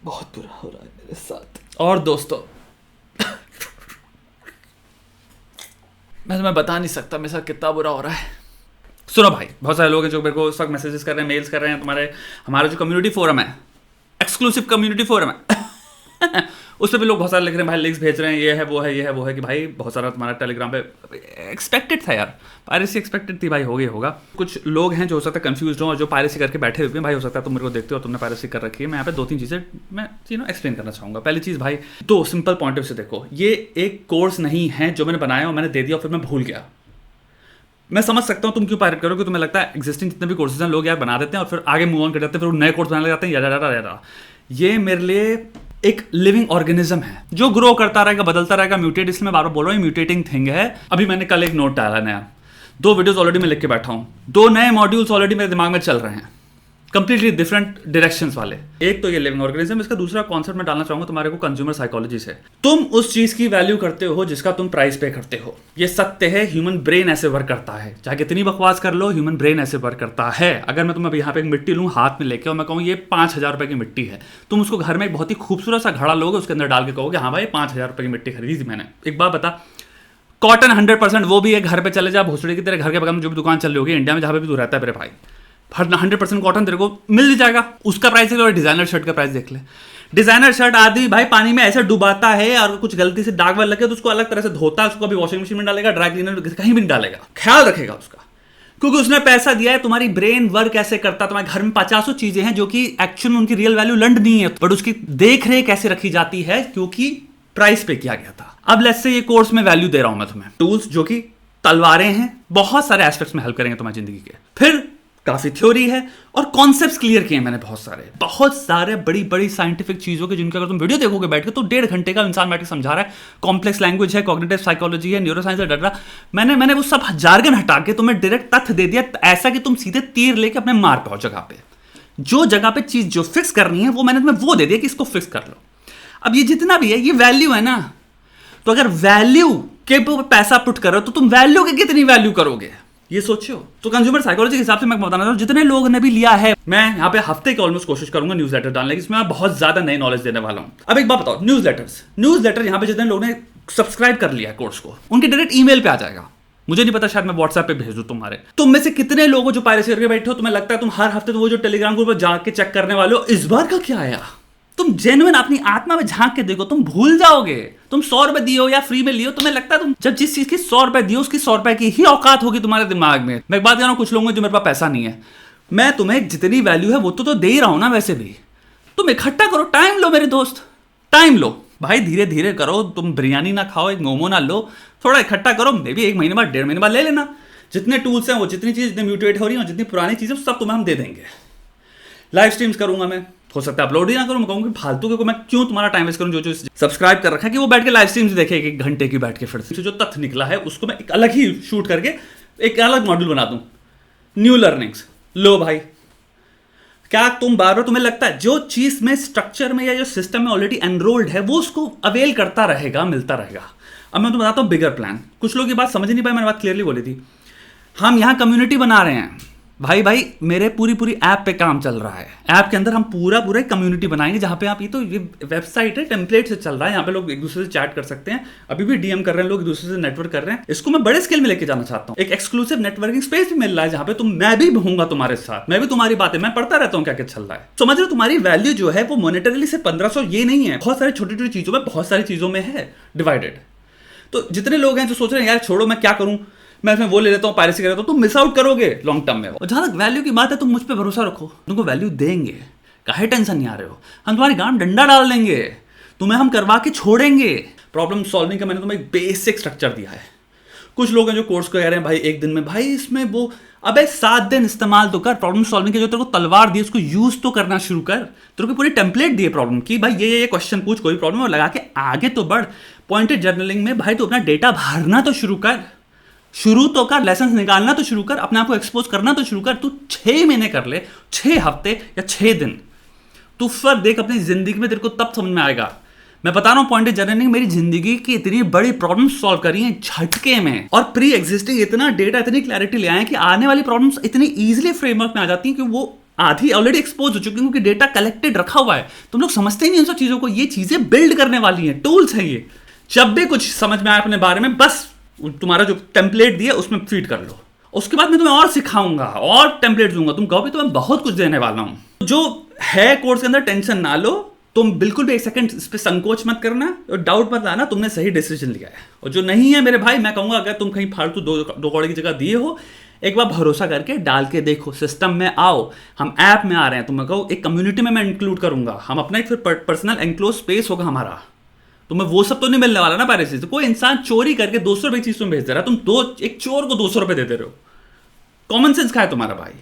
बहुत बुरा हो रहा है मेरे साथ। और दोस्तों मैं तुम्हें बता नहीं सकता मेरे साथ कितना बुरा हो रहा है। सुनो भाई, बहुत सारे लोग हैं जो मेरे को उस वक्त मैसेजेस कर रहे हैं, मेल्स कर रहे हैं। हमारा जो कम्युनिटी फोरम है, एक्सक्लूसिव कम्युनिटी फोरम है उस पर भी लोग बहुत सारे लिख रहे हैं भाई, लिंक्स भेज रहे हैं, ये है वो है, ये है वो है, कि भाई बहुत सारा तुम्हारा टेलीग्राम पे एक्सपेक्टेड था यार, पायरेसी एक्सपेक्टेड थी भाई, हो गया होगा। कुछ लोग हैं जो हो सकता है कंफ्यूज हो और जो पायरेसी करके बैठे हुए हैं भाई, हो सकता है तुम मेरे को देखते हो और तुमने पायरेसी कर रखी है। मैं यहाँ पे 2-3 चीज़ें मैं एक्सप्लेन करना चाहूँगा। पहली चीज़ भाई, 2 सिंपल पॉइंट ऑफ से देखो, ये एक कोर्स नहीं है जो मैंने बनाया और मैंने दे दिया और फिर मैं भूल गया। मैं समझ सकता हूँ तुम क्यों पायरेट करोगे, तुम्हें लगता है एग्जिस्टिंग जितने भी कोर्सेज हैं लोग यार बना देते हैं और फिर आगे मूव ऑन कर जाते हैं, फिर वो नए कोर्स बनाने लग जाते हैं, यार ये मेरे लिए एक लिविंग ऑर्गेनिज्म है जो ग्रो करता रहेगा, बदलता रहेगा, म्यूटेट, इसलिए मैं बार बार बोल रहा हूँ म्यूटेटिंग थिंग है। अभी मैंने कल एक नोट डाला नया, 2 वीडियोस ऑलरेडी मैं लिख के बैठा हूँ, 2 नए मॉड्यूल्स ऑलरेडी मेरे दिमाग में चल रहे हैं, कंप्लीटली डिफरेंट डायरेक्शंस वाले। एक तो ये लिविंग ऑर्गेनिज्म, इसका दूसरा कॉन्सेप्ट मैं डालना चाहूंगा तुम्हारे को कंज्यूमर साइकोलॉजी से। तुम उस चीज की वैल्यू करते हो जिसका तुम प्राइस पे करते हो, ये सत्य है। ह्यूमन ब्रेन ऐसे वर्क करता है, चाहे कितनी बकवास कर लो, ह्यूमन ब्रेन ऐसे वर्क करता है। अगर मैं तुम्हें यहाँ पे एक मिट्टी लूँ हाथ में लेके और मैं कहूँ ये 5,000 रुपए की मिट्टी है, तुम उसको घर में एक बहुत ही खूबसूरत सा घड़ा लोगे, उसके अंदर डाल के कहोगे हाँ भाई 5,000 रुपए की मिट्टी खरीदी थी मैंने। एक बात बता, कॉटन 100% वो भी है, घर पे चले जा भोसड़ी की तेरे घर के बगल में जो भी दुकान चल रही होगी इंडिया में जहाँ पे भी तू रहता है मेरे भाई, 100% कॉटन तेरे को मिल जाएगा। उसका प्राइस देख लो, डिजाइनर शर्ट का प्राइस देख ले। डिजाइनर शर्ट आदमी भाई पानी में ऐसे डुबाता है और कुछ गलती से दाग वाग लगे तो उसको अलग तरह से धोता है, उसको कभी वॉशिंग मशीन में डालेगा, ड्राई क्लीनर कहीं भी नहीं डालेगा, ख्याल रखेगा उसका, क्योंकि उसने पैसा दिया है। तुम्हारी ब्रेन वर्क कैसे करता है, तुम्हारे घर में 50 चीजें हैं जो कि एक्चुअल में उनकी रियल वैल्यू लंड नहीं है, बट उसकी देख रेख कैसे रखी जाती है क्योंकि प्राइस पे किया गया था। अब लेट्स से ये कोर्स में वैल्यू दे रहा हूं मैं तुम्हें, टूल्स जो कि तलवारें हैं, बहुत सारे एस्पेक्ट्स में हेल्प करेंगे तुम्हारी जिंदगी के। फिर काफी थ्योरी है और कॉन्सेप्ट्स क्लियर किए मैंने, बहुत सारे बड़ी बड़ी साइंटिफिक चीजों के जिनका अगर तुम वीडियो देखोगे बैठ के तो 1.5 घंटे का इंसान बैठ के समझा रहा है। कॉम्प्लेक्स लैंग्वेज है, कॉग्निटिव साइकोलॉजी है, न्यूरोसाइंस है, डर। मैंने वो सब जार्गन हटा के तुम्हें डायरेक्ट तथ्य दे दिया, ऐसा कि तुम सीधे तीर लेके अपने मार पाओ जगह पे। जो जगह पे चीज जो फिक्स करनी है वो मैंने तुम्हें वो दे दिया कि इसको फिक्स कर लो। अब ये जितना भी है ये वैल्यू है ना, तो अगर वैल्यू के पैसा पुट करो तो तुम वैल्यू के कितनी वैल्यू करोगे ये सोचो। तो कंज्यूमर साइकोलॉजी के हिसाब से मैं बताना चाहता हूं, जितने लोगों ने भी लिया है, मैं यहाँ पे हफ्ते की ऑलमोस्ट कोशिश करूंगा न्यूज़लेटर डालने की, इसमें मैं बहुत ज्यादा नई नॉलेज देने वाला हूं। अब एक बात बताओ, न्यूज़लेटर यहाँ पे जितने लोगों ने सब्सक्राइब कर लिया है कोर्स को, उनके डायरेक्ट ईमेल पे आ जाएगा। मुझे नहीं पता, शायद मैं व्हाट्सएप पे भेज दूं तुम्हारे। तुम में से कितने लोग जो पायरेसी करके बैठे हो, तुम्हें लगता है तुम हर हफ्ते तो वो जो टेलीग्राम ग्रुप पर जाके चेक करने वाले हो इस बार का क्या आया। तुम जेन्युइन अपनी आत्मा में झांक के देखो, तुम भूल जाओगे। तुम 100 रुपए दियो या फ्री में लियो, तुम्हें लगता है तुम जब जिस चीज की 100 रुपए दियो उसकी 100 रुपए की ही औकात होगी तुम्हारे दिमाग में। मैं एक बात कह रहा हूं, कुछ लोगों जो मेरे पास पैसा नहीं है, मैं तुम्हें जितनी वैल्यू है वो तो दे ही रहा हूं ना। वैसे भी तुम इकट्ठा करो, टाइम लो मेरे दोस्त, टाइम लो भाई, धीरे धीरे करो। तुम बिरयानी ना खाओ, एक मोमो ना लो, थोड़ा इकट्ठा करो। मे भी 1 महीने बाद 1.5 महीने बाद ले लेना। जितने टूल्स हैं वो, जितनी चीज जितनी म्यूटेट हो रही है, जितनी पुरानी चीजें सब तुम्हें हम दे देंगे। लाइव स्ट्रीम्स करूंगा मैं, हो सकता है अपलोड ही ना करूं, मैं कहूंगा फालतू के को मैं क्यों तुम्हारा टाइम वेस्ट करूं। जो सब्सक्राइब कर रखा है कि वो बैठ के लाइव स्ट्रीम्स देखे 1 घंटे की बैठ के, फिर से जो तथ्य निकला है उसको मैं एक अलग ही शूट करके एक अलग मॉड्यूल बना दूं, न्यू लर्निंग्स। लो भाई, क्या तुम बार बार तुम्हें लगता है जो चीज में स्ट्रक्चर में या जो सिस्टम में ऑलरेडी एनरोल्ड है वो उसको अवेल करता रहेगा, मिलता रहेगा। अब मैं तुम्हें बताता हूं बिगर प्लान। कुछ लोग ये बात समझ नहीं पाए, मैंने बात क्लियरली बोली थी। हम यहां कम्युनिटी बना रहे हैं भाई, मेरे पूरी ऐप पे काम चल रहा है। ऐप के अंदर हम पूरा कम्युनिटी बनाएंगे जहां पे आप, ये वेबसाइट है, टेम्पलेट से चल रहा है, यहाँ पे लोग एक दूसरे से चैट कर सकते हैं। अभी भी डीएम कर रहे हैं लोग, एक दूसरे से नेटवर्क कर रहे हैं। इसको मैं बड़े स्केल में लेके जाना चाहता हूँ। एक एक्सक्लूसिव नेटवर्किंग स्पेस भी मिल रहा है जहां पे मैं भी रहूंगा तुम्हारे साथ, मैं भी तुम्हारी बातें, मैं पढ़ता रहता हूँ क्या क्या चल रहा है। समझ रहे हो, तुम्हारी वैल्यू जो है वो मॉनेटरीली से 1500 ये नहीं है, बहुत सारी छोटी छोटी चीजों में, बहुत सारी चीजों में है डिवाइडेड। तो जितने लोग हैं जो सोच रहे हैं यार छोड़ो मैं क्या करूं, मैं इसमें वो ले लेता हूँ, पायरेसी कर लेता हूँ, तुम मिस आउट करोगे लॉन्ग टर्म में। और जहां तक वैल्यू की बात है, तुम मुझ पे भरोसा रखो, तुमको वैल्यू देंगे, काहे टेंशन नहीं आ रहे हो। हम तुम्हारी गांड डंडा डाल देंगे, तुम्हें हम करवा के छोड़ेंगे। प्रॉब्लम सॉल्विंग का मैंने तुम्हें एक बेसिक स्ट्रक्चर दिया है। कुछ लोग हैं जो कोर्स को कह रहे हैं भाई 1 दिन में, भाई इसमें वो, अबे 7 दिन इस्तेमाल तो कर। प्रॉब्लम सॉल्विंग के जो तेरे को तलवार दी उसको यूज तो करना शुरू कर। तेरे को पूरी टेम्पलेट दी है प्रॉब्लम की, भाई ये क्वेश्चन पूछ, कोई प्रॉब्लम, और लगा के आगे तो बढ़। पॉइंटेड जर्नलिंग में भाई तो अपना डेटा भरना तो शुरू कर, शुरू तो कर, लेसन निकालना तो शुरू कर, अपने आप को एक्सपोज करना तो शुरू कर। तू 6 महीने कर ले, 6 हफ्ते या 6 दिन, तू फर्क देख अपनी जिंदगी में, तेरे को तब समझ में आएगा। मैं बता रहा हूं पॉइंटेड जर्नलिंग मेरी जिंदगी की इतनी बड़ी प्रॉब्लम सॉल्व करी है झटके में, और प्री एग्जिस्टिंग इतना डेटा, इतनी क्लैरिटी ले आए कि आने वाली प्रॉब्लम्स इतनी इजीली फ्रेमवर्क में आ जाती हैं कि वो आधी ऑलरेडी एक्सपोज हो चुकी है क्योंकि डेटा कलेक्टेड रखा हुआ है। तुम लोग समझते ही नहीं इन सब चीजों को। ये चीजें बिल्ड करने वाली हैं, टूल्स हैं ये। जब भी कुछ समझ में आए अपने बारे में, बस तुम्हारा जो टेम्पलेट दिया उसमें फीड कर लो। उसके बाद मैं तुम्हें और सिखाऊंगा और टेम्पलेट दूंगा। तुम कहो भी तो मैं बहुत कुछ देने वाला हूं। जो है कोर्स के अंदर टेंशन ना लो, तुम बिल्कुल भी एक सेकंड इस पे संकोच मत करना और डाउट मत लाना, तुमने सही डिसीजन लिया है। और जो नहीं है मेरे भाई, मैं कहूंगा अगर तुम कहीं फालतू दो कौड़े की जगह दिए हो, एक बार भरोसा करके डाल के देखो, सिस्टम में आओ। हम ऐप में आ रहे हैं, तुम्हें कहो एक कम्युनिटी में मैं इंक्लूड करूंगा, हम अपना एक फिर पर्सनल एनक्लोज स्पेस होगा हमारा। तुम्हें वो सब तो नहीं मिलने वाला ना पायरेसी से। कोई इंसान चोरी करके 200 रुपए चीज तुम भेज दे रहा है, तुम एक चोर को 200 रुपए दे दे रहे हो। कॉमन सेंस कहाँ है तुम्हारा भाई?